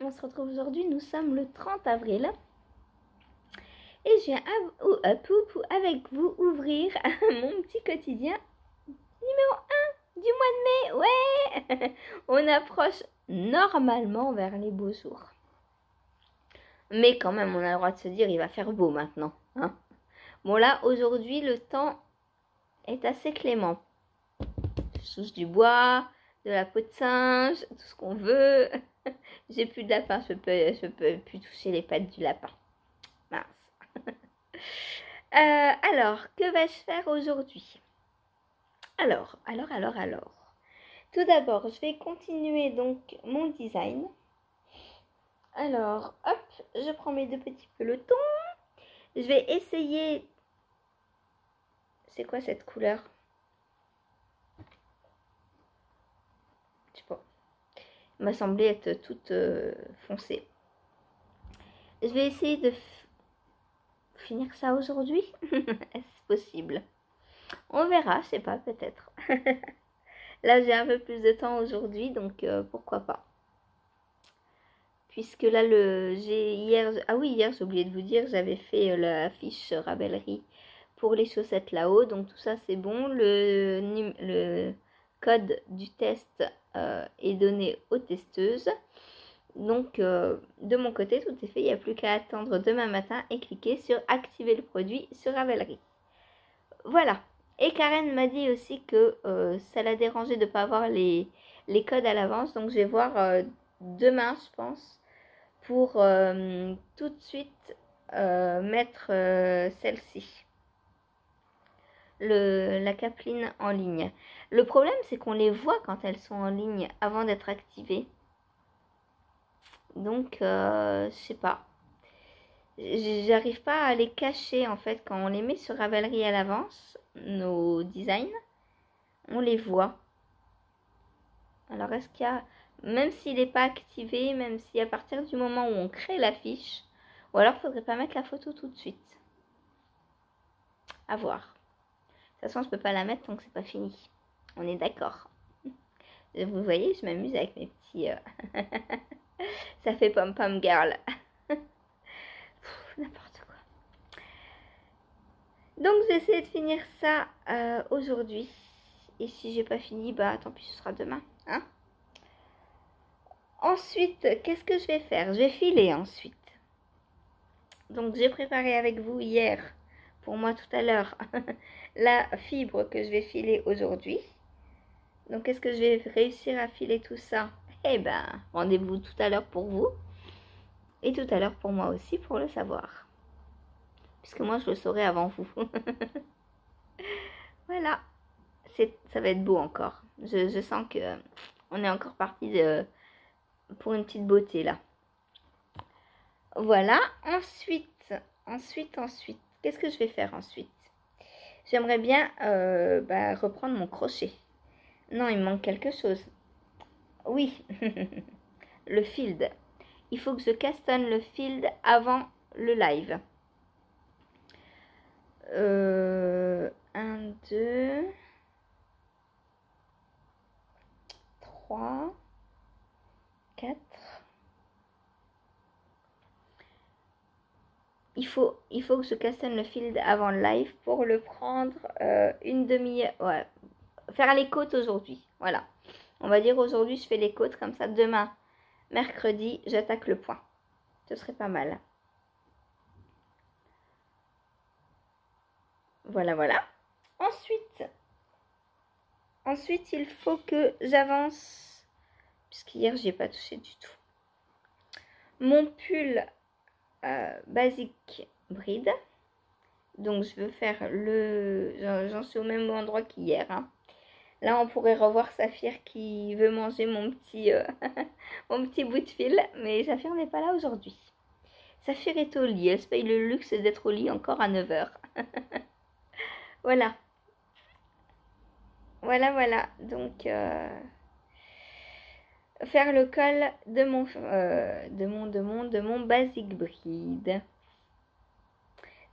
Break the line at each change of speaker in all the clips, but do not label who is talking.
On se retrouve aujourd'hui, nous sommes le 30 avril. Et je viens avec vous ouvrir mon petit quotidien numéro 1 du mois de mai. Ouais. On approche normalement vers les beaux jours. Mais quand même, on a le droit de se dire, il va faire beau maintenant. Hein. Bon là, aujourd'hui, le temps est assez clément. Je touche du bois, de la peau de singe, tout ce qu'on veut. J'ai plus de lapin, je peux plus toucher les pattes du lapin. Mince. Alors, que vais-je faire aujourd'hui? Alors. Tout d'abord, je vais continuer donc mon design. Alors, hop, je prends mes deux petits pelotons. Je vais essayer... C'est quoi cette couleur? Je sais pas. Elle m'a semblé être toute foncée. Je vais essayer de finir ça aujourd'hui. Est-ce possible? On verra, je sais pas, peut-être. Là, j'ai un peu plus de temps aujourd'hui, donc pourquoi pas. Puisque là, hier, j'ai oublié de vous dire, j'avais fait la fiche Ravelry pour les chaussettes là-haut. Donc tout ça, c'est bon. Le code du test est donné aux testeuses. Donc, de mon côté, tout est fait. Il n'y a plus qu'à attendre demain matin et cliquer sur activer le produit sur Ravelry. Voilà. Et Karen m'a dit aussi que ça l'a dérangé de ne pas avoir les codes à l'avance. Donc, je vais voir demain, je pense, pour tout de suite mettre celle-ci. La capeline en ligne. Le problème, c'est qu'on les voit quand elles sont en ligne avant d'être activées. Donc, je sais pas. J'arrive pas à les cacher en fait quand on les met sur Ravelry à l'avance, nos designs, on les voit. Alors est-ce qu'il y a, même s'il n'est pas activé, même si à partir du moment où on crée la fiche, ou alors faudrait pas mettre la photo tout de suite. À voir. De toute façon je peux pas la mettre tant que c'est pas fini. On est d'accord. Vous voyez, je m'amuse avec mes petits... Ça fait pom-pom girl. N'importe quoi. Donc je vais essayer de finir ça aujourd'hui. Et si j'ai pas fini, bah tant pis, ce sera demain. Hein. Ensuite, qu'est-ce que je vais faire? Je vais filer ensuite. Donc j'ai préparé avec vous hier, pour moi tout à l'heure, la fibre que je vais filer aujourd'hui. Donc est-ce que je vais réussir à filer tout ça? Eh ben, rendez-vous tout à l'heure pour vous. Et tout à l'heure pour moi aussi, pour le savoir. Puisque moi, je le saurai avant vous. Voilà. Ça va être beau encore. Je sens que on est encore parti pour une petite beauté, là. Voilà. Ensuite. Qu'est-ce que je vais faire ensuite? J'aimerais bien reprendre mon crochet. Non, il me manque quelque chose. Oui. Le field. Il faut que je castanne le field avant le live. 1, 2, 3, 4. Il faut que je castanne le field avant le live pour le prendre une demi-heure. Ouais. Faire les côtes aujourd'hui. Voilà. On va dire aujourd'hui, je fais les côtes. Comme ça, demain, mercredi, j'attaque le point. Ce serait pas mal. Voilà, voilà. Ensuite, il faut que j'avance. Puisqu'hier, j'y ai pas touché du tout. Mon pull basique bride. Donc, je veux faire j'en suis au même endroit qu'hier. Hein. Là, on pourrait revoir Saphir qui veut manger mon petit, mon petit bout de fil. Mais Saphir n'est pas là aujourd'hui. Saphir est au lit. Elle se paye le luxe d'être au lit encore à 9h. Voilà. Voilà. Donc, faire le col de mon basic bride.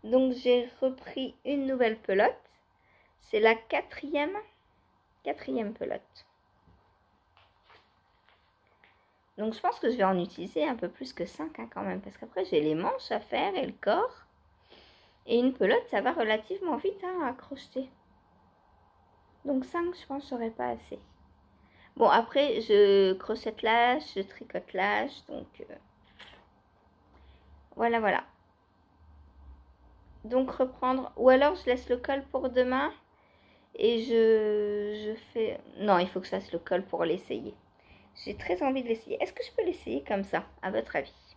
Donc, j'ai repris une nouvelle pelote. C'est la quatrième pelote. Donc je pense que je vais en utiliser un peu plus que 5 hein, quand même. Parce qu'après j'ai les manches à faire et le corps. Et une pelote, ça va relativement vite hein, à crocheter. Donc 5, je pense, j'aurais pas assez. Bon, après, je crochette l'âge, je tricote l'âge. Donc voilà, voilà. Donc reprendre. Ou alors je laisse le col pour demain. Et je fais... Non, il faut que je fasse le col pour l'essayer. J'ai très envie de l'essayer. Est-ce que je peux l'essayer comme ça, à votre avis?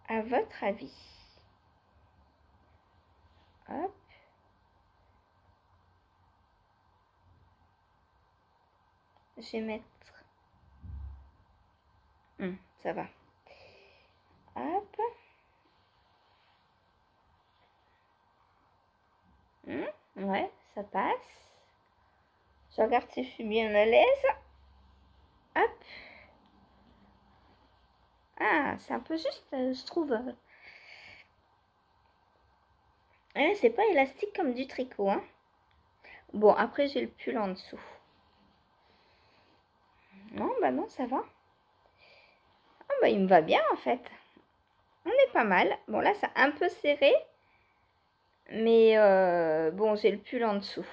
À votre avis? Hop. Je vais mettre... ça va. Hop. Ouais, ça passe. Je regarde si je suis bien à l'aise. Hop. Ah, c'est un peu juste, je trouve. C'est pas élastique comme du tricot, hein. Bon, après, j'ai le pull en dessous. Non, bah non, ça va. Ah, bah il me va bien, en fait. On est pas mal. Bon, là, c'est un peu serré. Mais bon, j'ai le pull en dessous.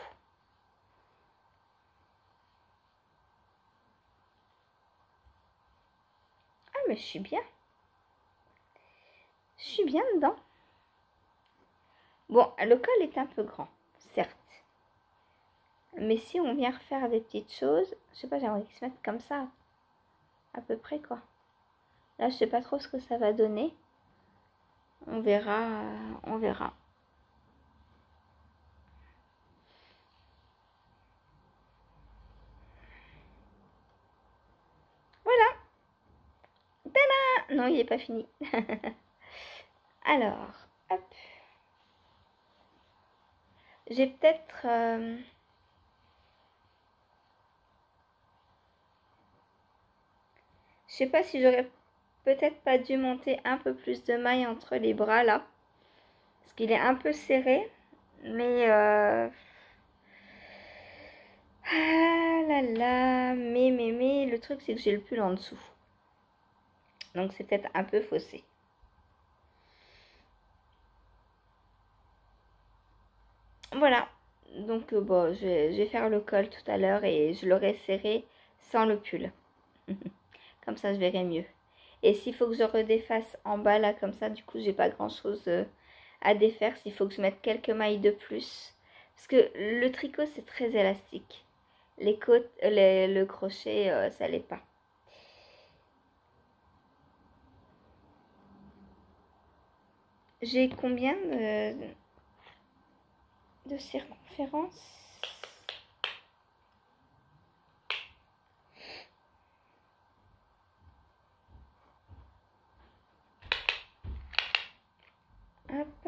Ah, mais je suis bien. Je suis bien dedans. Bon, le col est un peu grand, certes. Mais si on vient refaire des petites choses, je sais pas, j'aimerais qu'ils se mettent comme ça. À peu près, quoi. Là, je sais pas trop ce que ça va donner. On verra, on verra. Voilà. Tada! Non, il n'est pas fini. Alors, hop. J'ai peut-être... je sais pas si j'aurais peut-être pas dû monter un peu plus de mailles entre les bras, là. Parce qu'il est un peu serré. Mais... ah là là, mais, le truc c'est que j'ai le pull en dessous. Donc c'est peut-être un peu faussé. Voilà. Donc bon, je vais faire le col tout à l'heure et je l'aurai serré sans le pull. Comme ça, je verrai mieux. Et s'il faut que je redéfasse en bas là, comme ça, du coup, j'ai pas grand chose à défaire. S'il faut que je mette quelques mailles de plus. Parce que le tricot, c'est très élastique. Les côtes, le crochet, ça l'est pas. J'ai combien de circonférence? Hop.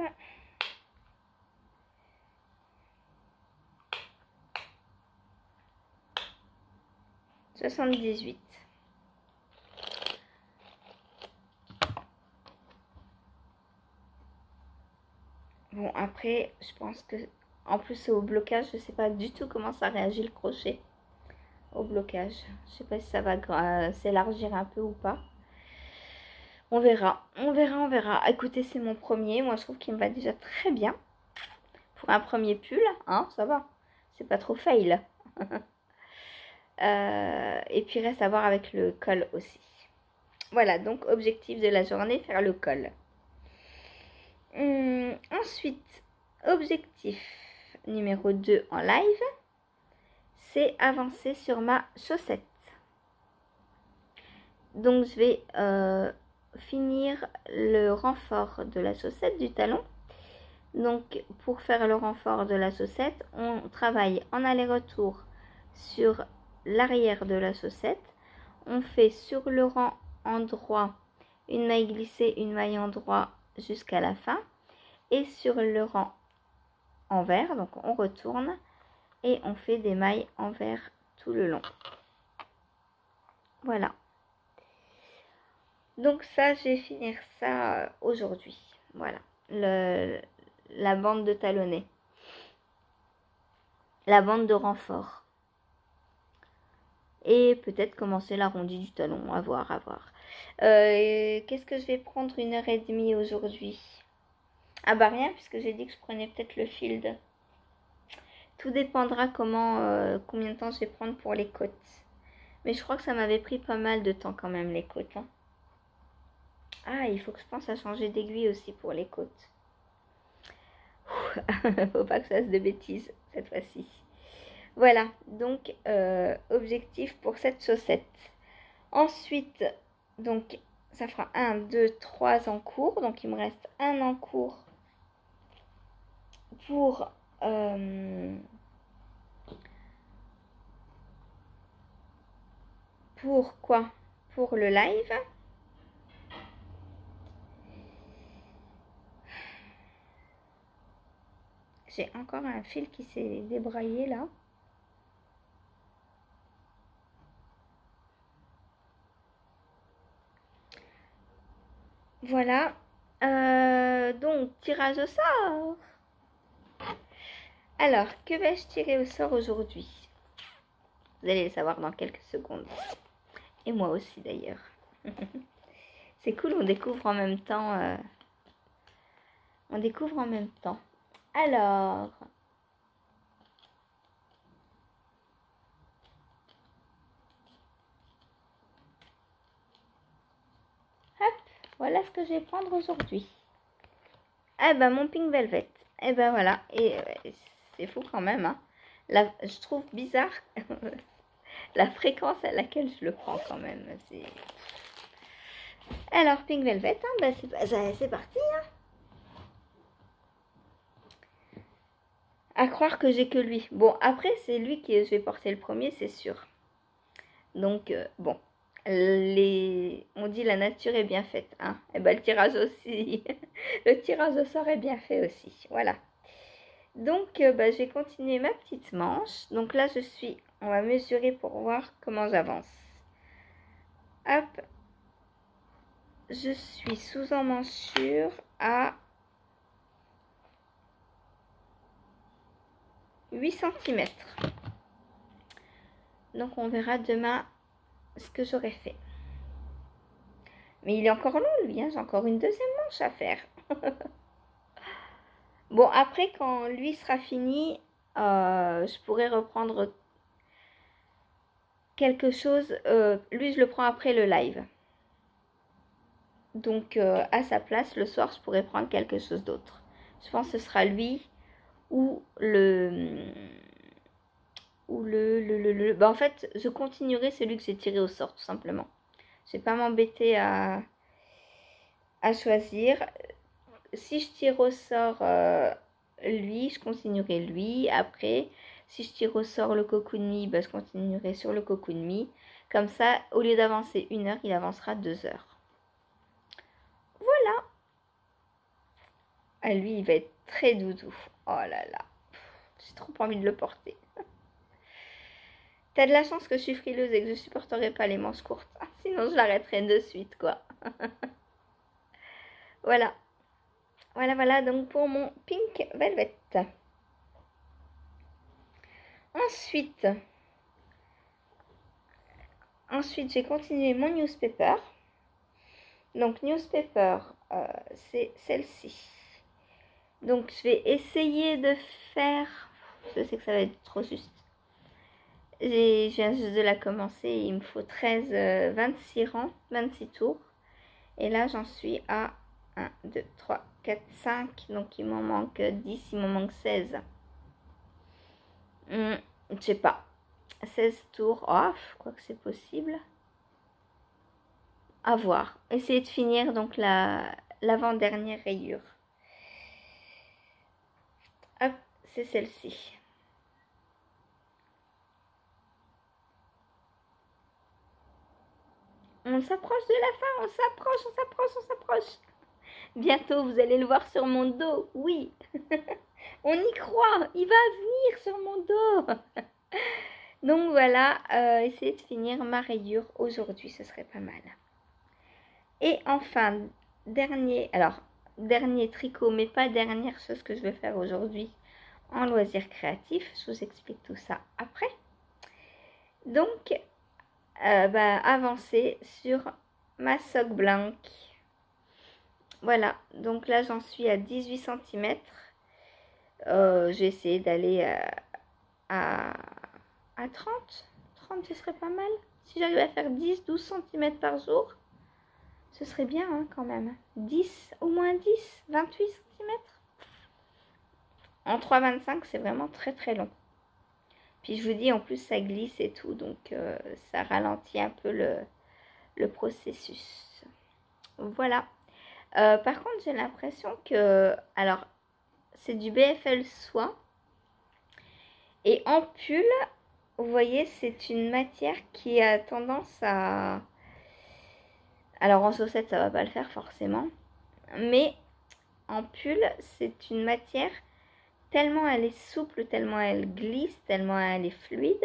78. Bon, après, je pense que... En plus, au blocage, je sais pas du tout comment ça réagit le crochet. Au blocage. Je sais pas si ça va s'élargir un peu ou pas. On verra. On verra, on verra. Écoutez, c'est mon premier. Moi, je trouve qu'il me va déjà très bien. Pour un premier pull, hein, ça va. C'est pas trop fail. Et puis, reste à voir avec le col aussi. Voilà, donc objectif de la journée, faire le col. Ensuite, objectif numéro 2 en live, c'est avancer sur ma chaussette. Donc je vais finir le renfort de la chaussette du talon. Donc pour faire le renfort de la chaussette, on travaille en aller-retour sur l'arrière de la chaussette. On fait sur le rang endroit une maille glissée, une maille endroit jusqu'à la fin. Et sur le rang envers, donc on retourne et on fait des mailles envers tout le long. Voilà. Donc ça, je vais finir ça aujourd'hui. Voilà. La bande de talonnet. La bande de renfort. Et peut-être commencer l'arrondi du talon, à voir, à voir. Qu'est-ce que je vais prendre 1h30 aujourd'hui? Ah bah rien, puisque j'ai dit que je prenais peut-être le field. Tout dépendra combien de temps je vais prendre pour les côtes. Mais je crois que ça m'avait pris pas mal de temps quand même, les côtes. Hein. Ah, il faut que je pense à changer d'aiguille aussi pour les côtes. Faut pas que je fasse de bêtises cette fois-ci. Voilà, donc objectif pour cette chaussette. Ensuite, donc ça fera 1, 2, 3 en cours. Donc il me reste un en cours pour quoi? Pour le live. J'ai encore un fil qui s'est débraillé là. Voilà. Donc, tirage au sort. Alors, que vais-je tirer au sort aujourd'hui? Vous allez le savoir dans quelques secondes. Et moi aussi d'ailleurs. C'est cool, on découvre en même temps. On découvre en même temps. Alors... Hop, voilà ce que je vais prendre aujourd'hui. Ah bah mon Pink Velvet. Et ben voilà. Et c'est fou quand même. Hein. Je trouve bizarre la fréquence à laquelle je le prends quand même. Alors Pink Velvet, hein, bah c'est parti. Hein. À croire que j'ai que lui. Bon, après c'est lui que je vais porter le premier, c'est sûr. Donc bon. On dit la nature est bien faite. Hein. Et ben le tirage aussi. Le tirage au sort est bien fait aussi. Voilà. Donc, je vais continuer ma petite manche. Donc là, on va mesurer pour voir comment j'avance. Hop. Je suis sous emmanchure à 8 cm. Donc, on verra demain ce que j'aurai fait. Mais il est encore long, lui. Hein. J'ai encore une deuxième manche à faire. Bon, après, quand lui sera fini, je pourrai reprendre quelque chose. Lui, je le prends après le live. Donc, à sa place, le soir, je pourrais prendre quelque chose d'autre. Je pense que ce sera lui ou bah, en fait, je continuerai celui que j'ai tiré au sort, tout simplement. Je vais pas m'embêter à choisir. Si je tire au sort lui, je continuerai lui. Après, si je tire au sort le Kokounmi, bah, je continuerai sur le Kokounmi. Comme ça, au lieu d'avancer 1 heure, il avancera 2 heures. Voilà. Ah, lui, il va être très doudou. Oh là là. J'ai trop envie de le porter. T'as de la chance que je suis frileuse et que je supporterai pas les manches courtes. Sinon, je l'arrêterai de suite, quoi. Voilà. Voilà, donc pour mon Pink Velvet. Ensuite, j'ai continué mon newspaper. Donc, newspaper, c'est celle-ci. Donc, je vais essayer de faire... Je sais que ça va être trop juste. Je viens juste de la commencer. Il me faut 26 rangs, 26 tours. Et là, j'en suis à 1, 2, 3, 4, 5. Donc, il m'en manque 10, il m'en manque 16. Je sais pas. 16 tours. Oh, je crois que c'est possible. À voir. Essayer de finir donc l'avant-dernière rayure. Hop, c'est celle-ci. On s'approche de la fin, on s'approche. Bientôt, vous allez le voir sur mon dos, oui. On y croit, il va venir sur mon dos. Donc voilà, essayer de finir ma rayure aujourd'hui, ce serait pas mal. Et enfin, dernier tricot, mais pas dernière chose que je vais faire aujourd'hui en loisir créatif. Je vous explique tout ça après. Donc, avancer sur ma soque blanche. Voilà, donc là j'en suis à 18 cm. J'ai essayé d'aller à, à 30. 30 ce serait pas mal. Si j'arrivais à faire 10-12 cm par jour, ce serait bien hein, quand même. 10, au moins 10, 28 cm. En 3,25 c'est vraiment très très long. Puis je vous dis en plus ça glisse et tout, donc ça ralentit un peu le processus. Voilà. Par contre j'ai l'impression que, alors c'est du BFL soie. Et en pull, vous voyez, c'est une matière qui a tendance à... Alors en chaussette, ça va pas le faire forcément. Mais en pull, c'est une matière, tellement elle est souple, tellement elle glisse, tellement elle est fluide.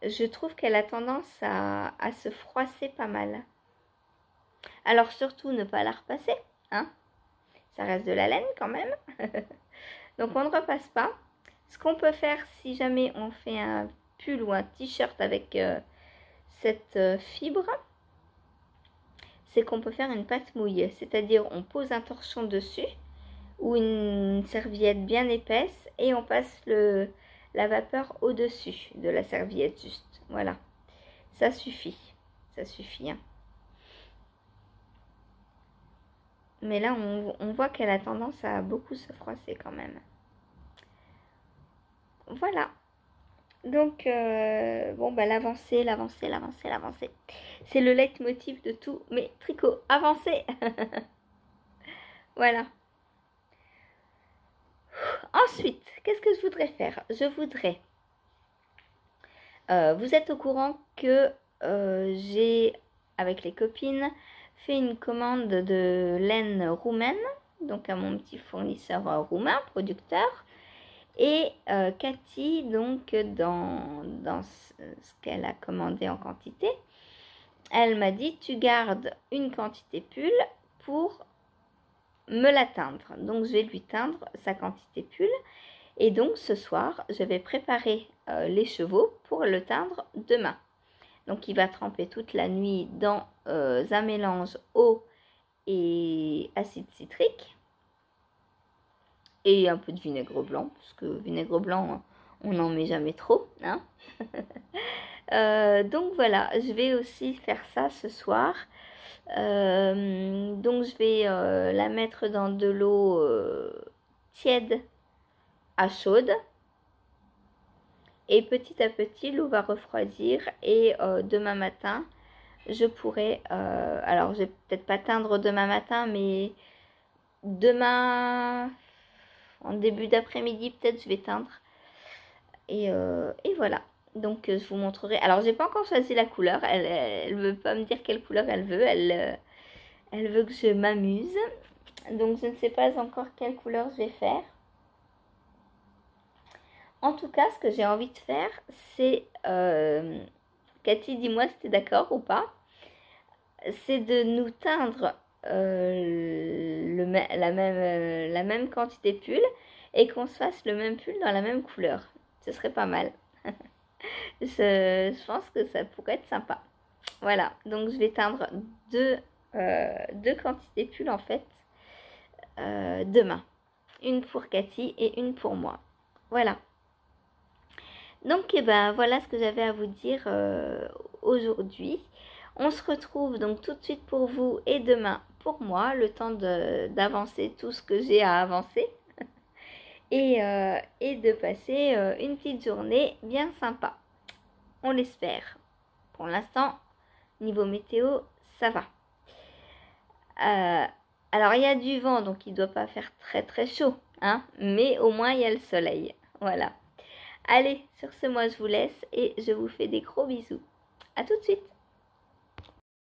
Je trouve qu'elle a tendance à se froisser pas mal. Alors surtout ne pas la repasser, hein. Ça reste de la laine quand même. Donc on ne repasse pas. Ce qu'on peut faire si jamais on fait un pull ou un t-shirt avec cette fibre, c'est qu'on peut faire une pâte mouille. C'est-à-dire on pose un torchon dessus ou une serviette bien épaisse et on passe la vapeur au-dessus de la serviette juste. Voilà. Ça suffit. Ça suffit. Hein. Mais là, on voit qu'elle a tendance à beaucoup se froisser quand même. Voilà. Donc, bon, l'avancée, l'avancée, l'avancée, l'avancée. C'est le leitmotiv de tous mes tricots. Avancer. Voilà. Ensuite, qu'est-ce que je voudrais faire? Je voudrais... vous êtes au courant que j'ai, avec les copines, fait une commande de laine roumaine, donc à mon petit fournisseur roumain, producteur. Et Cathy, donc, dans ce qu'elle a commandé en quantité, elle m'a dit, tu gardes une quantité pull pour me la teindre. Donc, je vais lui teindre sa quantité pull. Et donc, ce soir, je vais préparer les chevaux pour le teindre demain. Donc, il va tremper toute la nuit dans un mélange eau et acide citrique. Et un peu de vinaigre blanc, parce que vinaigre blanc, on n'en met jamais trop. Hein. Donc voilà, je vais aussi faire ça ce soir. Donc je vais la mettre dans de l'eau tiède à chaude. Et petit à petit, l'eau va refroidir. Et demain matin, je pourrai... alors, je vais peut-être pas teindre demain matin, mais demain... En début d'après-midi, peut-être, je vais teindre. Et voilà. Donc, je vous montrerai. Alors, j'ai pas encore choisi la couleur. Elle veut pas me dire quelle couleur elle veut. Elle veut que je m'amuse. Donc, je ne sais pas encore quelle couleur je vais faire. En tout cas, ce que j'ai envie de faire, c'est... Cathy, dis-moi si tu es d'accord ou pas. C'est de nous teindre la même quantité de pull et qu'on se fasse le même pull dans la même couleur. Ce serait pas mal. Je pense que ça pourrait être sympa. Voilà, donc je vais teindre deux quantités de pull en fait demain. Une pour Cathy et une pour moi. Voilà. Donc voilà ce que j'avais à vous dire aujourd'hui. On se retrouve donc tout de suite pour vous et demain pour moi, le temps d'avancer tout ce que j'ai à avancer et de passer une petite journée bien sympa. On l'espère. Pour l'instant, niveau météo, ça va. Alors il y a du vent, donc il ne doit pas faire très très chaud, hein, mais au moins il y a le soleil. Voilà. Allez, sur ce, moi je vous laisse et je vous fais des gros bisous. À tout de suite.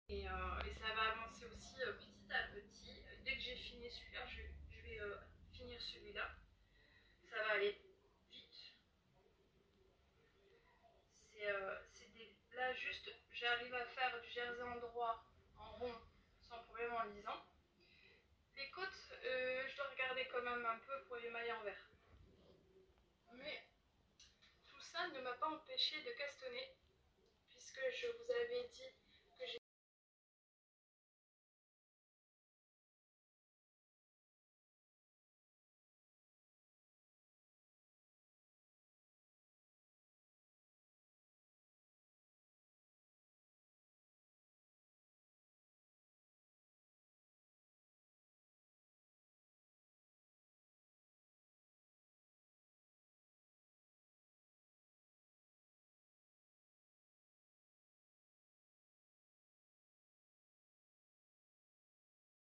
Et ça va avancer aussi petit à petit. Dès que j'ai fini celui-là, je vais finir celui-là. Ça va aller vite. Là, juste, j'arrive à faire du jersey en droit, en rond, sans problème en lisant. Les côtes, je dois regarder quand même un peu pour les mailles en vert. Mais tout ça ne m'a pas empêché de castonner, puisque puisque je vous avais dit que j'ai...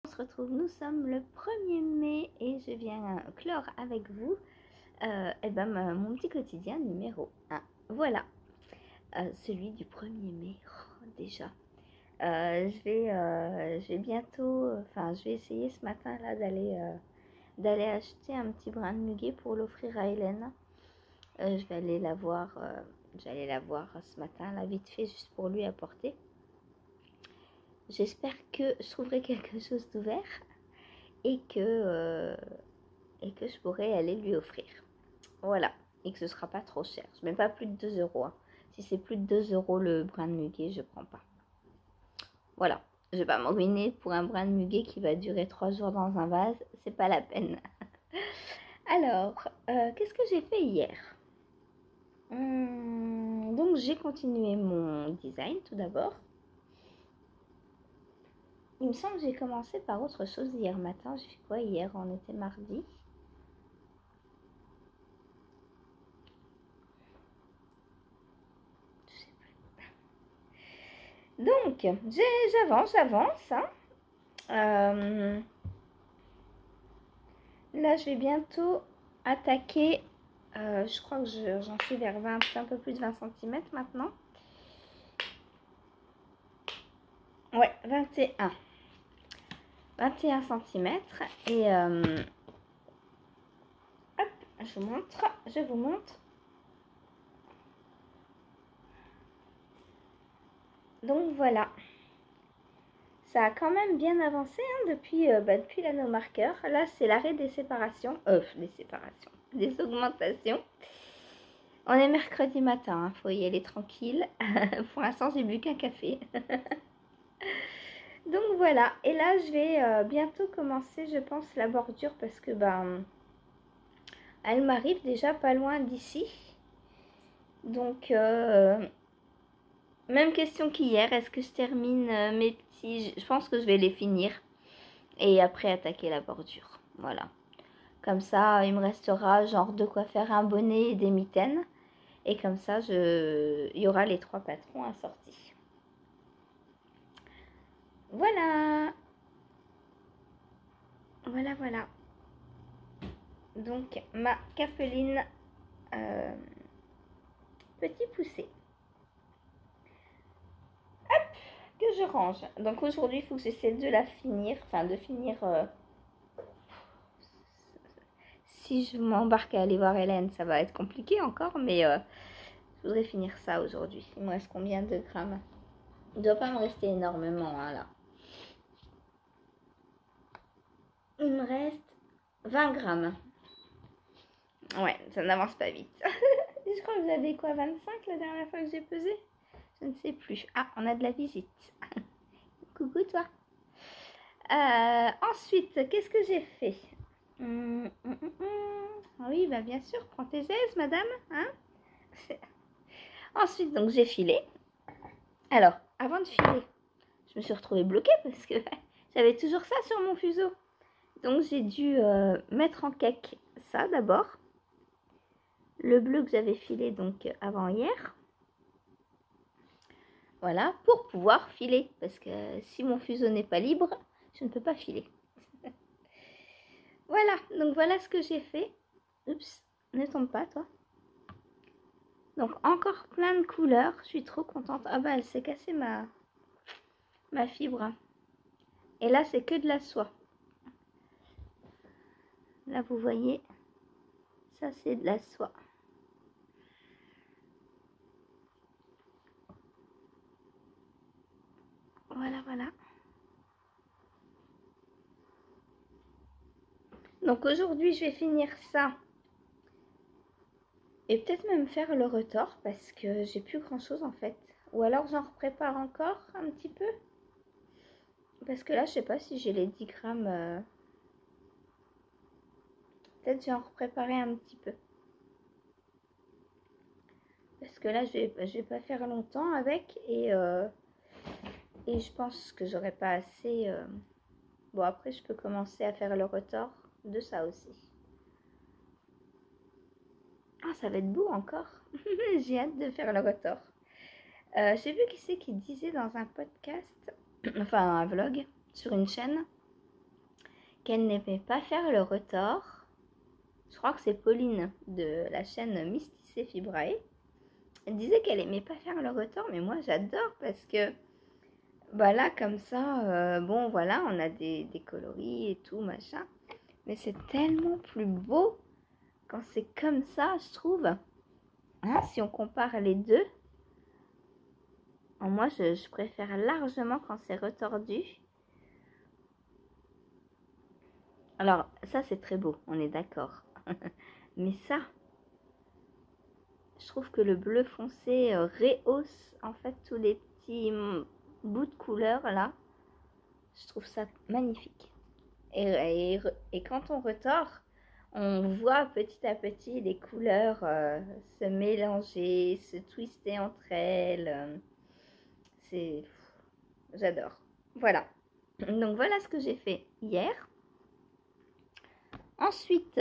On se retrouve, nous sommes le 1er mai et je viens clore avec vous mon petit quotidien numéro 1. Voilà, celui du 1er mai, déjà. Je vais bientôt, je vais essayer ce matin là d'aller acheter un petit brin de muguet pour l'offrir à Hélène. Je vais aller la voir, ce matin là vite fait juste pour lui apporter. J'espère que je trouverai quelque chose d'ouvert et que je pourrai aller lui offrir. Voilà, et que ce sera pas trop cher. Je mets pas plus de 2 euros. Hein. Si c'est plus de 2 euros le brin de muguet, je prends pas. Voilà, je vais pas me ruiner pour un brin de muguet qui va durer 3 jours dans un vase. C'est pas la peine. Alors, qu'est-ce que j'ai fait hier? Donc j'ai continué mon design tout d'abord. Il me semble que j'ai commencé par autre chose hier matin. J'ai fait quoi hier? On était mardi. Je sais plus. Donc, j'avance. Hein. Là, je vais bientôt attaquer. Je crois que j'en suis vers 20, un peu plus de 20 cm maintenant. Ouais, 21 cm. Et hop, je vous montre. Donc voilà. Ça a quand même bien avancé hein, depuis l'anneau-marqueur. Là, c'est l'arrêt des séparations. Des augmentations. On est mercredi matin, faut y aller tranquille. Pour l'instant, j'ai bu qu'un café. Donc voilà, et là je vais bientôt commencer, je pense, la bordure parce que elle m'arrive déjà pas loin d'ici. Donc même question qu'hier, est-ce que je termine mes petits... Je pense que je vais les finir et après attaquer la bordure. Voilà. Comme ça, il me restera genre de quoi faire un bonnet et des mitaines. Et comme ça, il y aura les 3 patrons assortis. Voilà. Voilà. Donc, ma capeline petit poussé. Hop, que je range. Donc aujourd'hui, il faut que j'essaie de la finir. Si je m'embarque à aller voir Hélène, ça va être compliqué encore. Mais je voudrais finir ça aujourd'hui. Il me reste combien de grammes? Il ne doit pas me rester énormément hein, là. Il me reste 20 grammes. Ouais, ça n'avance pas vite. Je crois que j'avais quoi, 25 la dernière fois que j'ai pesé? Je ne sais plus. Ah, on a de la visite. Coucou toi. Ensuite, qu'est-ce que j'ai fait? Oui, bah bien sûr, prends tes aises, madame. Hein. Ensuite, donc j'ai filé. Alors, avant de filer, je me suis retrouvée bloquée parce que j'avais toujours ça sur mon fuseau. Donc j'ai dû mettre en cake ça d'abord. Le bleu que j'avais filé donc avant hier. Voilà, pour pouvoir filer. Parce que si mon fuseau n'est pas libre, je ne peux pas filer. Voilà, donc voilà ce que j'ai fait. Oups, ne tombe pas toi. Donc encore plein de couleurs, je suis trop contente. Ah bah elle s'est cassée ma fibre. Et là c'est que de la soie. Là vous voyez, ça c'est de la soie. Voilà. Donc aujourd'hui je vais finir ça. Et peut-être même faire le retors parce que j'ai plus grand chose en fait. Ou alors j'en prépare encore un petit peu. Parce que là, je sais pas si j'ai les 10 grammes. Peut-être j'ai en préparé un petit peu. Parce que là, je vais pas faire longtemps avec. Et je pense que j'aurai pas assez. Bon, après, je peux commencer à faire le retort de ça aussi. Ah, ça va être beau encore. J'ai hâte de faire le retort. J'ai vu qui c'est qui disait dans un podcast, enfin un vlog sur une chaîne, qu'elle n'aimait pas faire le retort. Je crois que c'est Pauline de la chaîne Mysticé Fibrae. Elle disait qu'elle aimait pas faire le retort, mais moi j'adore parce que bah là comme ça, bon voilà, on a des coloris et tout machin, mais c'est tellement plus beau quand c'est comme ça, je trouve. Hein, si on compare les deux, moi je préfère largement quand c'est retordu. Alors ça c'est très beau, on est d'accord. Mais ça, je trouve que le bleu foncé rehausse en fait tous les petits bouts de couleur là. Je trouve ça magnifique. Et quand on retord, on voit petit à petit les couleurs se mélanger, se twister entre elles. C'est... J'adore. Voilà. Donc voilà ce que j'ai fait hier. Ensuite,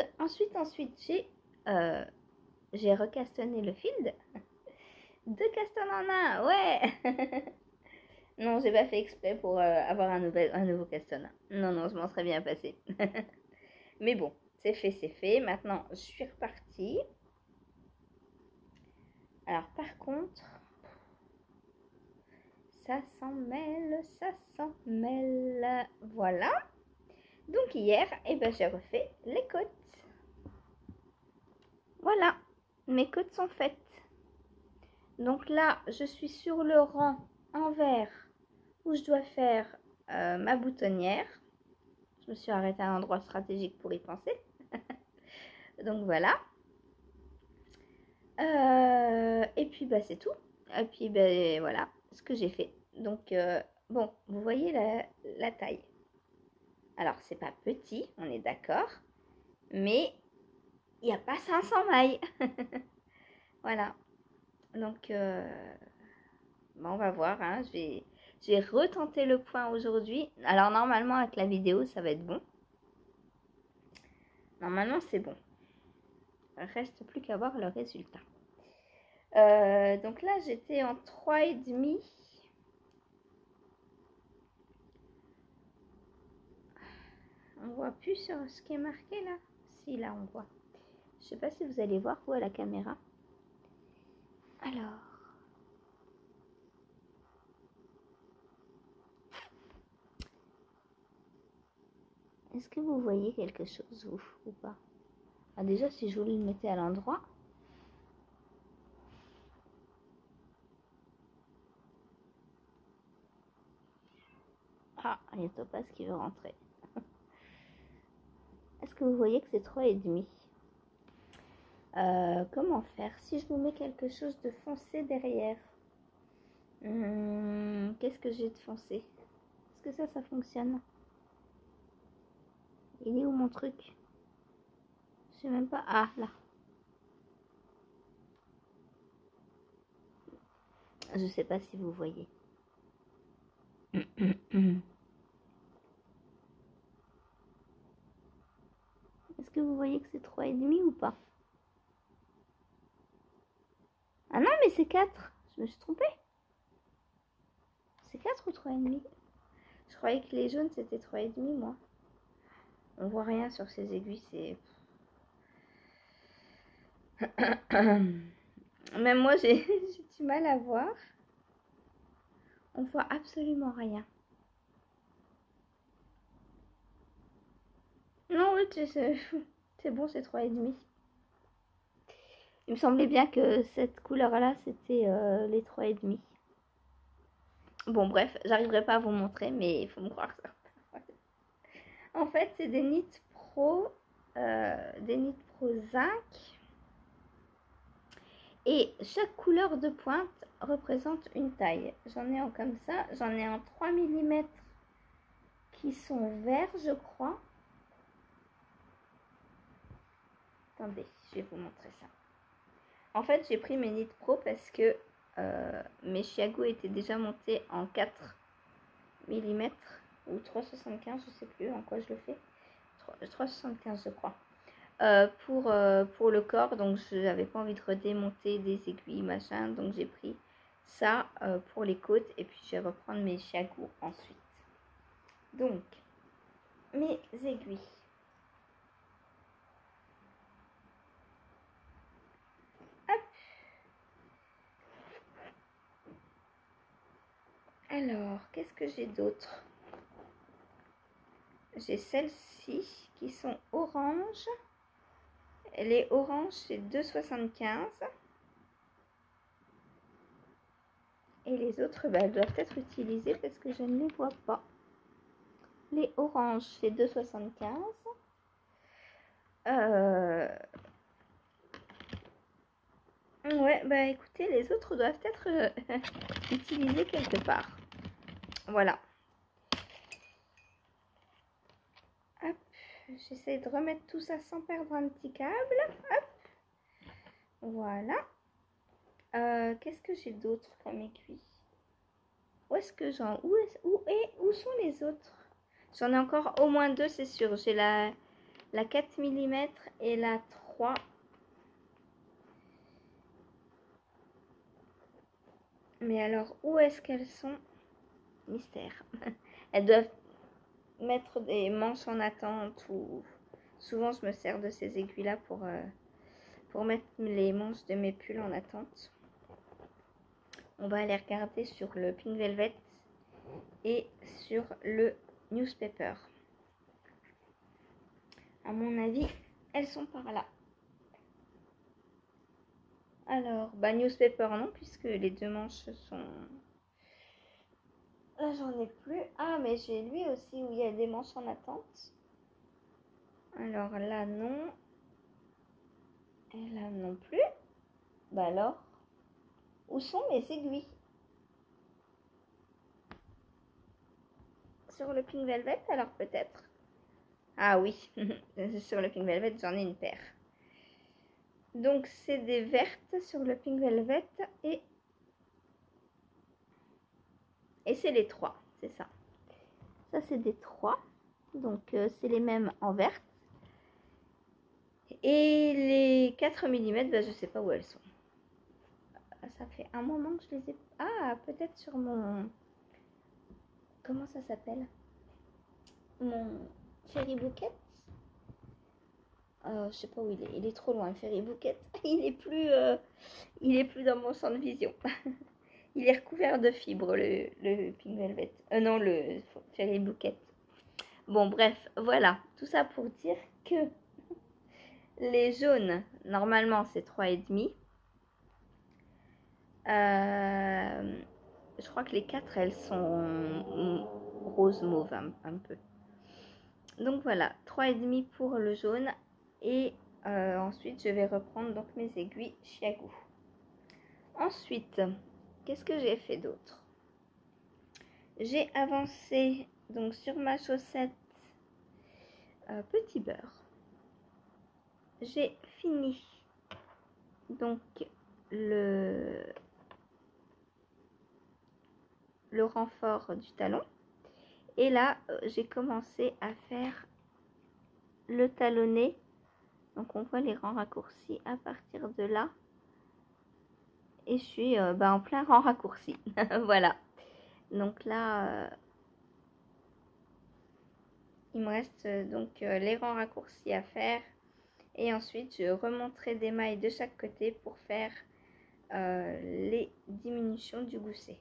j'ai recastonné le field. 2 castons en un, ouais. Non, j'ai pas fait exprès pour avoir un nouveau caston. Non, non, je m'en serais bien passé. Mais bon, c'est fait, c'est fait. Maintenant, je suis repartie. Alors, par contre, ça s'en mêle, ça s'en mêle. Voilà. Donc, hier, eh ben, j'ai refait les côtes. Voilà, mes côtes sont faites. Donc là, je suis sur le rang envers où je dois faire ma boutonnière. Je me suis arrêtée à un endroit stratégique pour y penser. Donc voilà. Et puis bah c'est tout. Et puis bah voilà ce que j'ai fait. Donc bon, vous voyez la taille. Alors c'est pas petit, on est d'accord. Mais il n'y a pas 500 mailles. Voilà. Donc on va voir. Hein. J'ai retenté le point aujourd'hui. Alors normalement avec la vidéo ça va être bon. Normalement c'est bon. Il reste plus qu'à voir le résultat. Donc là j'étais en 3,5. On voit plus sur ce qui est marqué là. Si là on voit. Je sais pas si vous allez voir vous à la caméra. Alors. Est-ce que vous voyez quelque chose vous ou pas? Ah, déjà si je vous le mettais à l'endroit. Ah, il y a Topaz qui veut rentrer. Est-ce que vous voyez que c'est 3,5? Comment faire? Si je vous mets quelque chose de foncé derrière. Qu'est-ce que j'ai de foncé? Est-ce que ça fonctionne? Il est où mon truc? Je sais même pas. Ah, là. Je sais pas si vous voyez. Est-ce que vous voyez que c'est 3,5 ou pas? Ah non, mais c'est 4. Je me suis trompée. C'est 4 ou 3,5? Je croyais que les jaunes c'était 3,5 moi. On voit rien sur ces aiguilles, c'est... Même moi j'ai du mal à voir. On voit absolument rien. Non, oui, c'est bon, c'est 3,5. Il me semblait bien que cette couleur-là, c'était les 3,5. Bon, bref, j'arriverai pas à vous montrer, mais il faut me croire ça. En fait, c'est des Knit Pro zinc. Et chaque couleur de pointe représente une taille. J'en ai en comme ça, j'en ai en 3 mm qui sont verts, je crois. Attendez, je vais vous montrer ça. En fait, j'ai pris mes Knit Pro parce que mes chiagous étaient déjà montés en 4 mm ou 3,75, je sais plus en quoi je le fais. 3,75 je crois. Pour le corps, donc je n'avais pas envie de redémonter des aiguilles machin, donc j'ai pris ça pour les côtes et puis je vais reprendre mes chiagous ensuite. Donc mes aiguilles. Hop. Alors, qu'est-ce que j'ai d'autre? J'ai celles-ci qui sont orange. Les oranges, c'est 2,75. Et les autres, bah, elles doivent être utilisées parce que je ne les vois pas. Les oranges, c'est 2,75. Ouais, bah écoutez, les autres doivent être utilisés quelque part. Voilà. Hop, j'essaie de remettre tout ça sans perdre un petit câble. Hop. Voilà. Qu'est-ce que j'ai d'autre comme aiguille? Où est-ce que j'en... Où sont les autres? J'en ai encore au moins deux, c'est sûr. J'ai la 4 mm et la 3. Mais alors, où est-ce qu'elles sont? Mystère. Elles doivent mettre des manches en attente ou... Souvent, je me sers de ces aiguilles-là pour mettre les manches de mes pulls en attente. On va aller regarder sur le Pink Velvet et sur le Newspaper. À mon avis, elles sont par là. Alors, bah Newspaper non, puisque les deux manches sont... Là, j'en ai plus. Ah, mais j'ai lui aussi où il y a des manches en attente. Alors là, non. Et là, non plus. Bah alors, où sont mes aiguilles? Sur le Pink Velvet, alors peut-être. Ah oui, sur le Pink Velvet, j'en ai une paire. Donc, c'est des vertes sur le Pink Velvet et c'est les 3, c'est ça. Ça, c'est des 3. Donc, c'est les mêmes en verte. Et les 4 mm, bah, je sais pas où elles sont. Ça fait un moment que je les ai... Ah, peut-être sur mon... Comment ça s'appelle? Mon Fairy Bouquet. Je sais pas où il est. Il est trop loin, Fairy Bouquet. Il est plus dans mon champ de vision. Il est recouvert de fibres, le Pink Velvet. Non, le Fairy Bouquet. Bon, bref, voilà. Tout ça pour dire que les jaunes, normalement, c'est 3,5. Je crois que les 4, elles sont rose mauve un peu. Donc voilà, 3,5 pour le jaune. Et ensuite, je vais reprendre donc mes aiguilles chiagou. Ensuite, qu'est-ce que j'ai fait d'autre? J'ai avancé donc sur ma chaussette petit beurre. J'ai fini donc le renfort du talon. Et là, j'ai commencé à faire le talonnet. Donc on voit les rangs raccourcis à partir de là. Et je suis en plein rang raccourci. Voilà. Donc là, il me reste donc les rangs raccourcis à faire. Et ensuite, je remonterai des mailles de chaque côté pour faire les diminutions du gousset.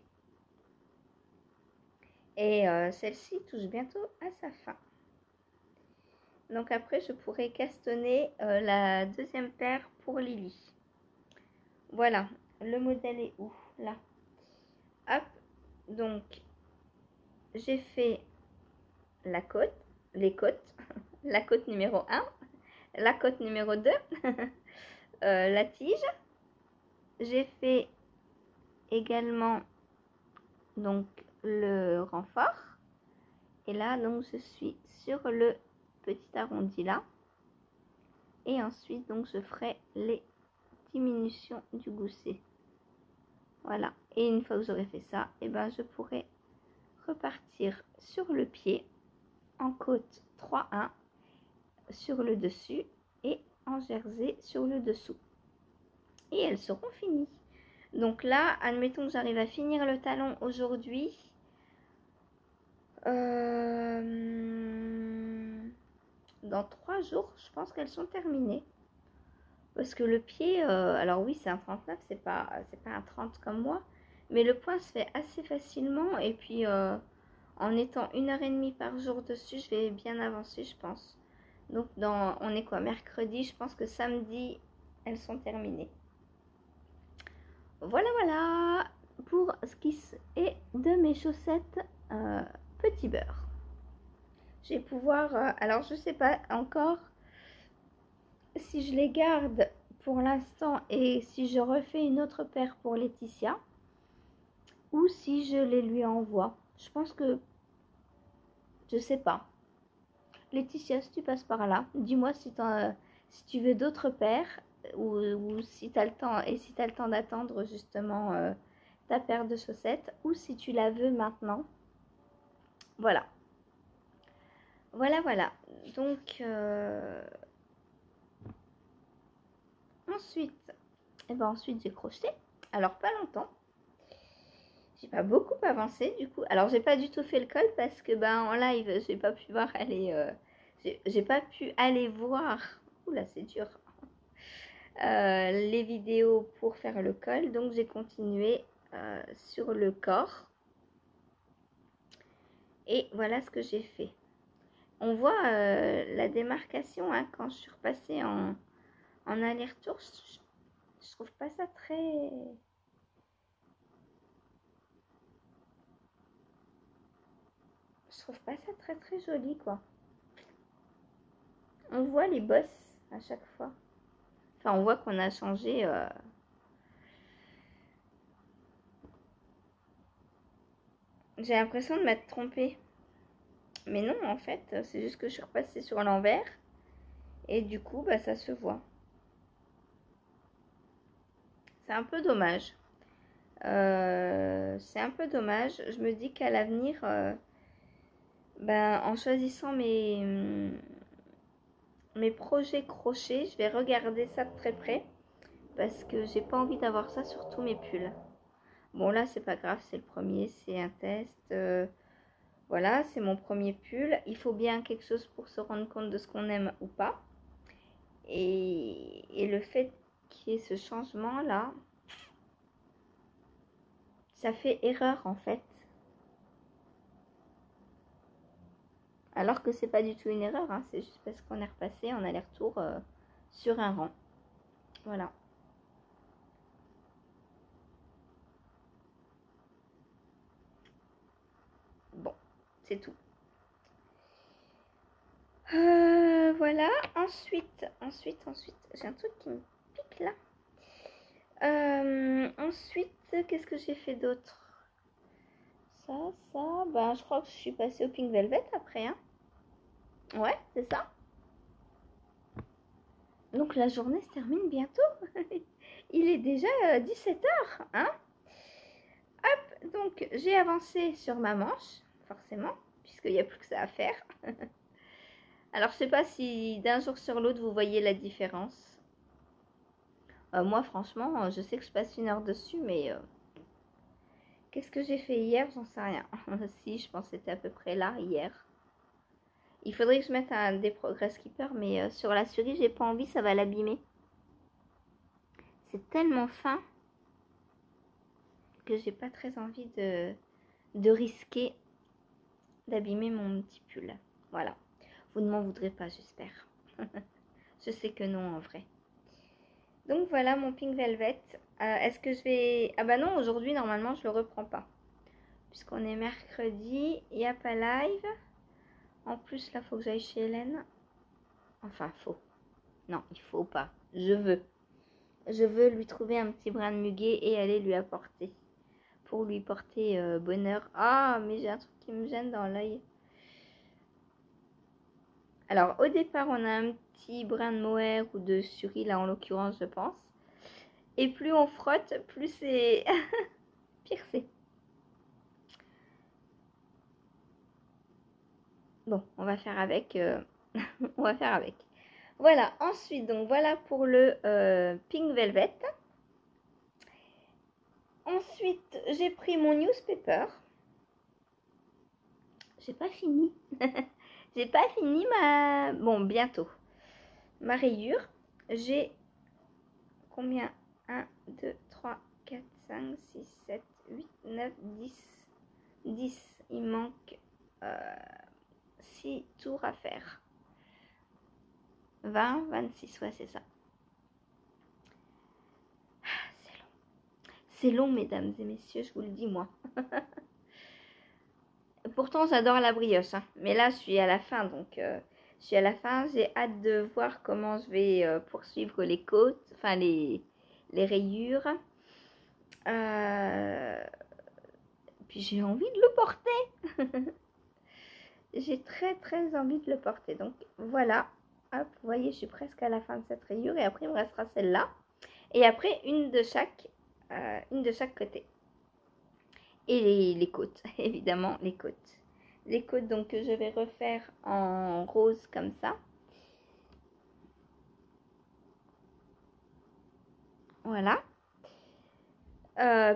Et celle-ci touche bientôt à sa fin. Donc après, je pourrai castonner la deuxième paire pour Lily. Voilà, le modèle est où? Là. Hop, donc j'ai fait la côte, les côtes, la côte numéro 1, la côte numéro 2, la tige, j'ai fait également donc le renfort. Et là, donc, je suis sur le petit arrondi là. Et ensuite, donc, je ferai les diminutions du gousset. Voilà. Et une fois que j'aurai fait ça, et ben, je pourrai repartir sur le pied en côte 3-1 sur le dessus et en jersey sur le dessous. Et elles seront finies. Donc là, admettons que j'arrive à finir le talon aujourd'hui. Dans 3 jours, je pense qu'elles sont terminées. Parce que le pied, alors oui, c'est un 39, c'est pas un 30 comme moi. Mais le point se fait assez facilement. Et puis, en étant 1h30 par jour dessus, je vais bien avancer, je pense. Donc, on est quoi, mercredi, je pense que samedi, elles sont terminées. Voilà, voilà pour ce qui est de mes chaussettes petit beurre. Je vais pouvoir, alors je sais pas encore si je les garde pour l'instant et si je refais une autre paire pour Laetitia ou si je les lui envoie. Je pense que, je sais pas. Laetitia, si tu passes par là, dis-moi si tu veux d'autres paires ou si tu as le temps et si tu as le temps d'attendre justement ta paire de chaussettes ou si tu la veux maintenant. Voilà. Voilà, voilà. Donc, ensuite, j'ai crocheté. Alors, pas longtemps. J'ai pas beaucoup avancé du coup. Alors, j'ai pas du tout fait le col parce que en live, j'ai pas pu voir aller. J'ai pas pu aller voir. Oula, c'est dur. Les vidéos pour faire le col. Donc, j'ai continué sur le corps. Et voilà ce que j'ai fait. On voit la démarcation hein, quand je suis repassée en aller-retour. Je trouve pas ça très... Je trouve pas ça très joli quoi. On voit les bosses à chaque fois. Enfin, on voit qu'on a changé. J'ai l'impression de m'être trompée. Mais non, en fait, c'est juste que je suis repassée sur l'envers. Et du coup, ça se voit. C'est un peu dommage. C'est un peu dommage. Je me dis qu'à l'avenir, en choisissant mes projets crochets, je vais regarder ça de très près. Parce que j'ai pas envie d'avoir ça sur tous mes pulls. Bon, là, c'est pas grave, c'est le premier, c'est un test. Voilà, c'est mon premier pull. Il faut bien quelque chose pour se rendre compte de ce qu'on aime ou pas. Et le fait qu'il y ait ce changement-là, ça fait erreur en fait. Alors que c'est pas du tout une erreur, hein, c'est juste parce qu'on est repassé en aller-retour sur un rang. Voilà. Bon, c'est tout. Voilà. Ensuite, j'ai un truc qui me pique là. Ensuite, qu'est-ce que j'ai fait d'autre? Ça, je crois que je suis passée au Pink Velvet après, hein. Ouais, c'est ça. Donc la journée se termine bientôt. Il est déjà 17h, hein. Hop, donc j'ai avancé sur ma manche, forcément, puisqu'il n'y a plus que ça à faire. Alors je sais pas si d'un jour sur l'autre vous voyez la différence. Moi franchement, je sais que je passe 1 heure dessus, mais qu'est-ce que j'ai fait hier? J'en sais rien. Si, je pense que c'était à peu près là hier. Il faudrait que je mette des progress keeper, mais sur la souris, j'ai pas envie, ça va l'abîmer. C'est tellement fin que j'ai pas très envie de risquer d'abîmer mon petit pull. Voilà. Vous ne m'en voudrez pas, j'espère. Je sais que non, en vrai. Donc voilà mon Pink Velvet. Est-ce que je vais... Ah bah non, aujourd'hui, normalement, je le reprends pas. Puisqu'on est mercredi, il n'y a pas live. En plus, là, il faut que j'aille chez Hélène. Enfin, faut. Non, il faut pas. Je veux. Je veux lui trouver un petit brin de muguet et aller lui apporter. Pour lui porter bonheur. Ah, mais j'ai un truc qui me gêne dans l'œil. Alors, au départ, on a un petit brin de mohair ou de suri, là en l'occurrence, je pense. Et plus on frotte, plus c'est... pire c'est. Bon, on va faire avec. On va faire avec. Voilà, ensuite, donc voilà pour le Pink Velvet. Ensuite, j'ai pris mon newspaper. J'ai pas fini. J'ai pas fini ma... Bon, bientôt. Ma rayure. J'ai combien 1, 2, 3, 4, 5, 6, 7, 8, 9, 10. 10. Il manque 6 tours à faire. 20, 26, ouais, c'est ça. C'est long. C'est long, mesdames et messieurs, je vous le dis, moi. Pourtant, j'adore la brioche, hein. Mais là, je suis à la fin, donc je suis à la fin. J'ai hâte de voir comment je vais poursuivre les côtes, enfin les rayures. Puis j'ai envie de le porter. J'ai très très envie de le porter. Donc voilà, hop, vous voyez, je suis presque à la fin de cette rayure et après il me restera celle-là. Et après une de chaque côté. Et les côtes, évidemment les côtes. Les côtes donc que je vais refaire en rose comme ça. Voilà.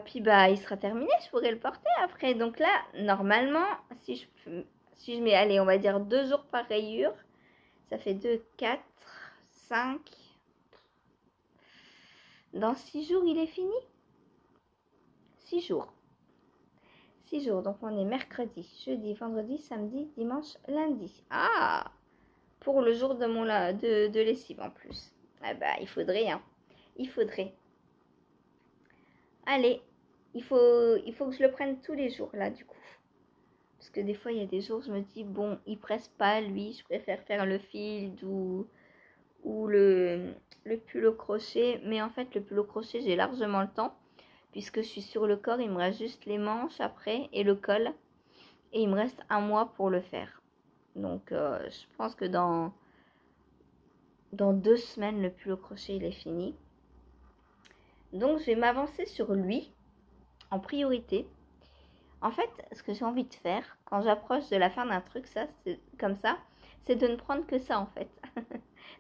Puis bah il sera terminé, je pourrai le porter après. Donc là, normalement, si je mets, allez, on va dire 2 jours par rayure, ça fait 2, 4, 5. Dans 6 jours, il est fini. 6 jours. 6 jours, donc on est mercredi, jeudi, vendredi, samedi, dimanche, lundi. Ah, pour le jour de mon de lessive en plus. Ah bah il faudrait, hein. Il faudrait. Allez, il faut que je le prenne tous les jours là du coup. Parce que des fois il y a des jours je me dis bon il presse pas lui, je préfère faire le field ou le pull au crochet. Mais en fait le pull au crochet j'ai largement le temps. Puisque je suis sur le corps, il me reste juste les manches après et le col. Et il me reste un mois pour le faire. Donc je pense que dans 2 semaines le pull au crochet il est fini. Donc je vais m'avancer sur lui en priorité. En fait, ce que j'ai envie de faire quand j'approche de la fin d'un truc, ça, c'est comme ça, c'est de ne prendre que ça en fait.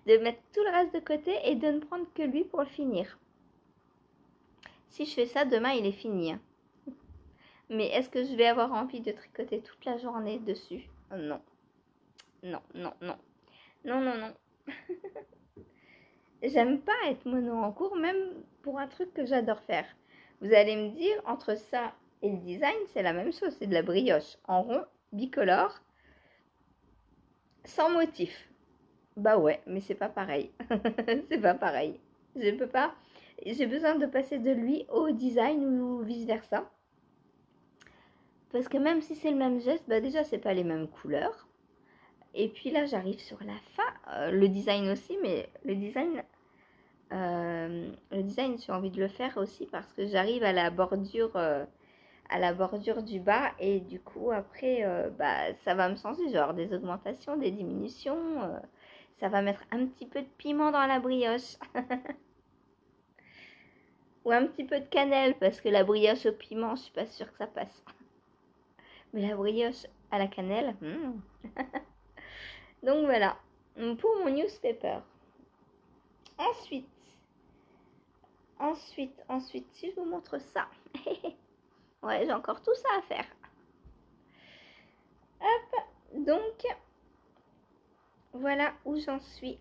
De mettre tout le reste de côté et de ne prendre que lui pour le finir. Si je fais ça, demain il est fini. Hein. Mais est-ce que je vais avoir envie de tricoter toute la journée dessus? Non. Non, non, non. Non, non, non. J'aime pas être mono en cours, même pour un truc que j'adore faire. Vous allez me dire, entre ça et le design, c'est la même chose. C'est de la brioche en rond, bicolore, sans motif. Bah ouais, mais c'est pas pareil. C'est pas pareil. Je peux pas. J'ai besoin de passer de lui au design ou vice versa. Parce que même si c'est le même geste, bah déjà c'est pas les mêmes couleurs. Et puis là j'arrive sur la fin. Le design aussi, mais le design j'ai envie de le faire aussi parce que j'arrive à la bordure du bas et du coup après bah ça va me changer, genre des augmentations, des diminutions, ça va mettre un petit peu de piment dans la brioche ou un petit peu de cannelle parce que la brioche au piment je suis pas sûre que ça passe, mais la brioche à la cannelle donc voilà pour mon newspaper. Ensuite, si je vous montre ça, ouais, j'ai encore tout ça à faire. Hop, donc, voilà où j'en suis.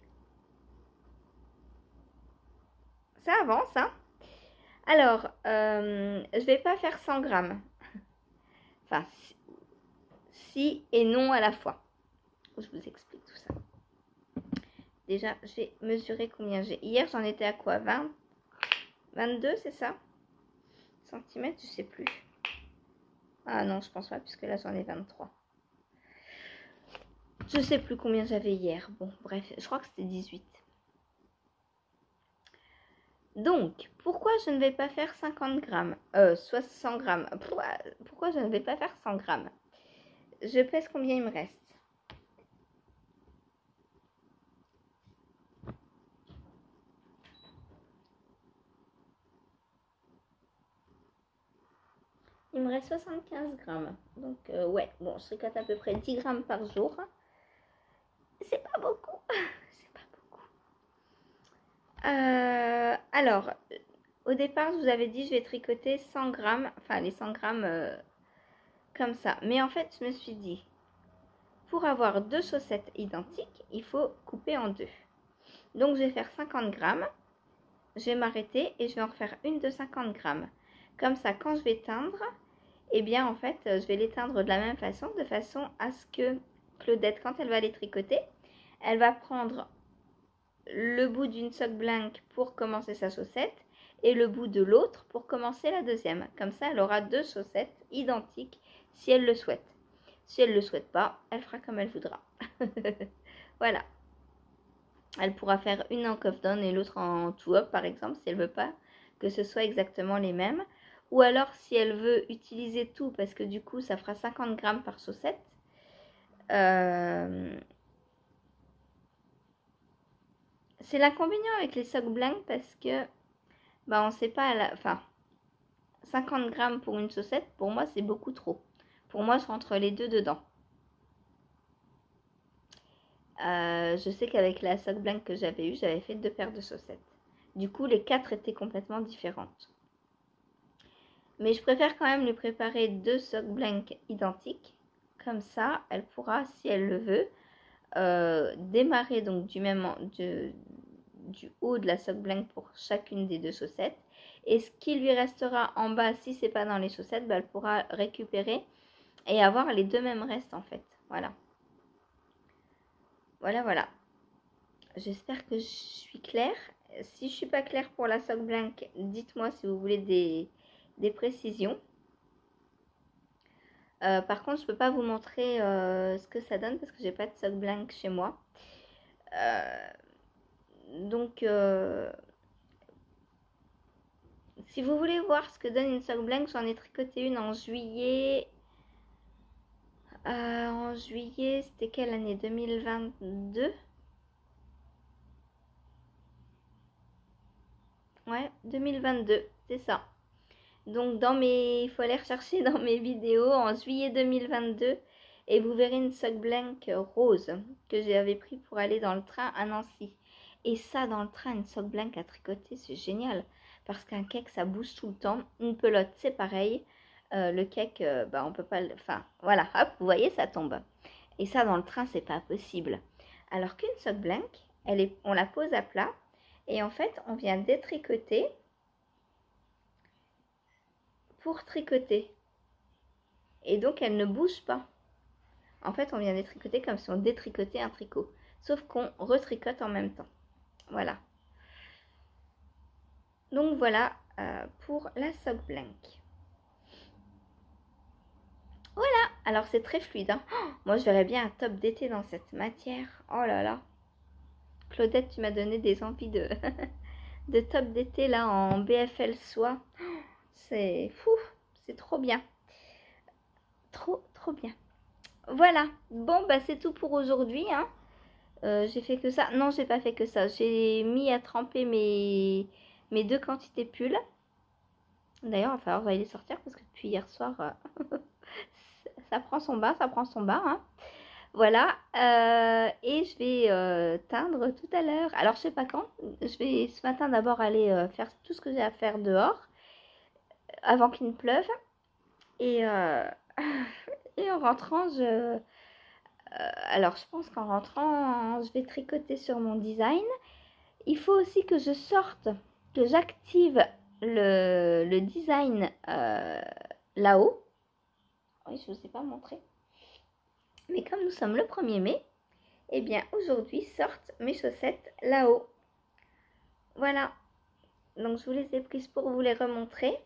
Ça avance, hein. Alors, je vais pas faire 100 grammes. Enfin, si et non à la fois. Je vous explique tout ça. Déjà, j'ai mesuré combien j'ai. Hier, j'en étais à quoi 20 22, c'est ça Centimètres, je sais plus. Ah non, je pense pas, puisque là, j'en ai 23. Je sais plus combien j'avais hier. Bon, bref, je crois que c'était 18. Donc, pourquoi je ne vais pas faire 50 grammes 100 grammes. Pourquoi je ne vais pas faire 100 grammes? Je pèse combien il me reste. Il me reste 75 grammes. Donc, ouais, bon, je tricote à peu près 10 grammes par jour. C'est pas beaucoup. C'est pas beaucoup. Alors, au départ, je vous avais dit, je vais tricoter 100 grammes. Enfin, les 100 grammes comme ça. Mais en fait, je me suis dit, pour avoir deux chaussettes identiques, il faut couper en deux. Donc, je vais faire 50 grammes. Je vais m'arrêter et je vais en refaire une de 50 grammes. Comme ça, quand je vais teindre, eh bien, en fait, je vais les teindre de la même façon, de façon à ce que Claudette, quand elle va les tricoter, elle va prendre le bout d'une socle blanche pour commencer sa chaussette et le bout de l'autre pour commencer la deuxième. Comme ça, elle aura deux chaussettes identiques si elle le souhaite. Si elle ne le souhaite pas, elle fera comme elle voudra. Voilà. Elle pourra faire une en cuff down et l'autre en two-up, par exemple, si elle veut pas que ce soit exactement les mêmes. Ou alors, si elle veut utiliser tout, parce que du coup, ça fera 50 grammes par chaussette. C'est l'inconvénient avec les socks blancs parce que, bah, on sait pas à la... Enfin, 50 grammes pour une chaussette, pour moi, c'est beaucoup trop. Pour moi, je rentre les deux dedans. Je sais qu'avec la sock blank que j'avais eue, j'avais fait deux paires de chaussettes. Du coup, les quatre étaient complètement différentes. Mais je préfère quand même lui préparer deux socks blank identiques. Comme ça, elle pourra, si elle le veut, démarrer donc du haut de la sock blank pour chacune des deux chaussettes. Et ce qui lui restera en bas, si c'est pas dans les chaussettes, bah, elle pourra récupérer et avoir les deux mêmes restes en fait. Voilà. Voilà. J'espère que je suis claire. Si je suis pas claire pour la sock blank, dites-moi si vous voulez des précisions. Par contre, je peux pas vous montrer ce que ça donne parce que j'ai pas de sock blank chez moi. Donc, si vous voulez voir ce que donne une sock blank, j'en ai tricoté une en juillet. En juillet, c'était quelle année? 2022. Ouais, 2022, c'est ça. Donc il faut aller rechercher dans mes vidéos en juillet 2022 et vous verrez une sock blank rose que j'avais pris pour aller dans le train à Nancy. Et ça, dans le train, une sock blank à tricoter, c'est génial parce qu'un cake, ça bouge tout le temps. Une pelote, c'est pareil. Le cake, bah, on peut pas le... Enfin, voilà, hop, vous voyez, ça tombe. Et ça, dans le train, c'est pas possible. Alors qu'une sock blank, on la pose à plat et en fait, on vient détricoter pour tricoter. Et donc, elle ne bouge pas. En fait, on vient détricoter comme si on détricotait un tricot. Sauf qu'on retricote en même temps. Voilà. Donc, voilà pour la sock blank. Voilà. Alors, c'est très fluide. Hein. Oh, moi, je verrais bien un top d'été dans cette matière. Oh là là. Claudette, tu m'as donné des envies de, de top d'été là en BFL soie. C'est fou. C'est trop bien. Trop bien. Voilà. Bon, bah c'est tout pour aujourd'hui. Hein. J'ai fait que ça. Non, j'ai pas fait que ça. J'ai mis à tremper mes deux quantités pulls. D'ailleurs, il va falloir que j'aille les sortir parce que depuis hier soir, ça prend son bain, Hein. Voilà. Et je vais teindre tout à l'heure. Alors, je sais pas quand. Je vais ce matin d'abord aller faire tout ce que j'ai à faire dehors avant qu'il ne pleuve. Et, et en rentrant, alors, je pense qu'en rentrant, je vais tricoter sur mon design. Il faut aussi que je sorte, que j'active le design là-haut. Oui, je ne vous ai pas montré. Mais comme nous sommes le 1er mai, eh bien aujourd'hui sortent mes chaussettes là-haut. Voilà. Donc je vous les ai prises pour vous les remontrer.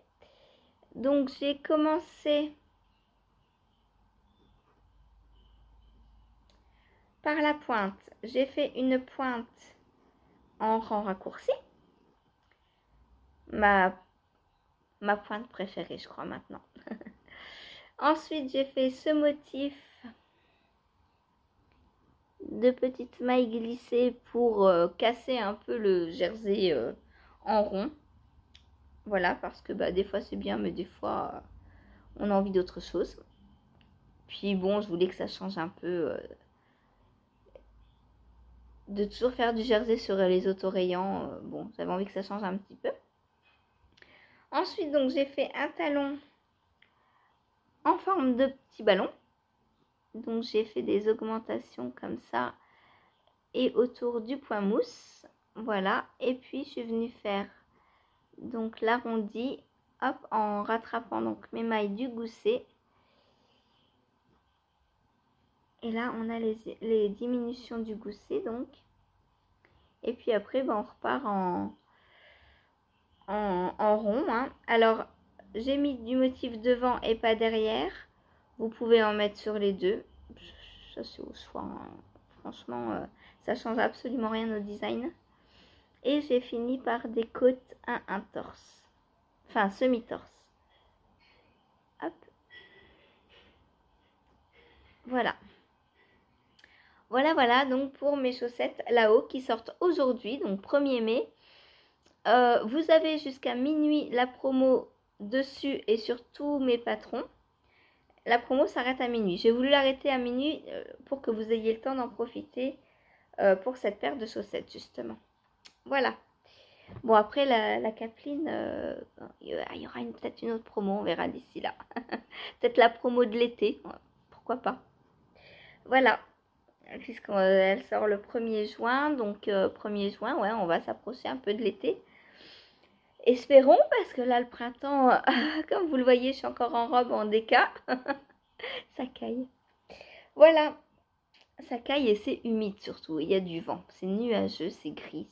Donc j'ai commencé par la pointe. J'ai fait une pointe en rang raccourci. ma pointe préférée, je crois, maintenant. Ensuite, j'ai fait ce motif de petites mailles glissées pour casser un peu le jersey en rond. Voilà, parce que des fois c'est bien, mais des fois on a envie d'autre chose. Puis bon, je voulais que ça change un peu de toujours faire du jersey sur les autorayants. Bon, j'avais envie que ça change un petit peu. Ensuite, donc j'ai fait un talon en forme de petit ballon. Donc j'ai fait des augmentations comme ça et autour du point mousse. Voilà, et puis je suis venue faire donc l'arrondi, hop, en rattrapant donc mes mailles du gousset. Et là on a les diminutions du gousset donc. Et puis après on repart en rond, hein. Alors j'ai mis du motif devant et pas derrière. Vous pouvez en mettre sur les deux. Ça c'est au choix, hein. Franchement ça change absolument rien au design. Et j'ai fini par des côtes à un torse. Enfin semi-torse. Hop. Voilà. Voilà donc pour mes chaussettes là-haut qui sortent aujourd'hui, donc 1er mai. Vous avez jusqu'à minuit la promo dessus et sur tous mes patrons. La promo s'arrête à minuit. J'ai voulu l'arrêter à minuit pour que vous ayez le temps d'en profiter pour cette paire de chaussettes justement. Voilà. Bon après la Capeline, il y aura peut-être une autre promo, on verra d'ici là. Peut-être la promo de l'été, pourquoi pas. Voilà. Puisqu'elle sort le 1er juin, donc 1er juin, ouais, on va s'approcher un peu de l'été. Espérons, parce que là, le printemps, comme vous le voyez, je suis encore en robe en déca. Ça caille. Voilà, ça caille et c'est humide surtout, il y a du vent. C'est nuageux, c'est gris,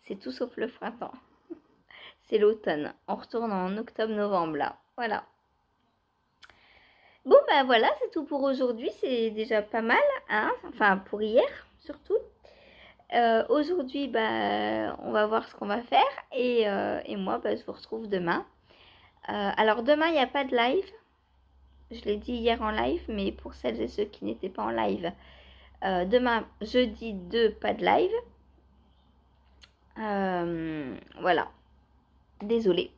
c'est tout sauf le printemps. C'est l'automne, on retourne en octobre-novembre là, voilà. Bon voilà, c'est tout pour aujourd'hui, c'est déjà pas mal, hein, enfin pour hier surtout. Aujourd'hui, on va voir ce qu'on va faire et moi, je vous retrouve demain. Alors demain, il n'y a pas de live. Je l'ai dit hier en live, mais pour celles et ceux qui n'étaient pas en live, demain, jeudi 2, pas de live. Voilà. Désolée.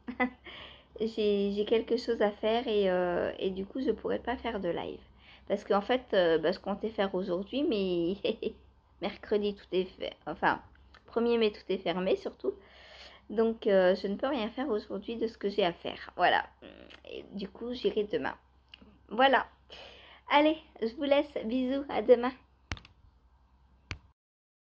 J'ai quelque chose à faire et du coup, je ne pourrai pas faire de live. Parce qu'en fait, je comptais faire aujourd'hui, mais mercredi, tout est fait. Enfin, 1er mai, tout est fermé surtout. Donc, je ne peux rien faire aujourd'hui de ce que j'ai à faire. Voilà. Et du coup, j'irai demain. Voilà. Allez, je vous laisse. Bisous. À demain.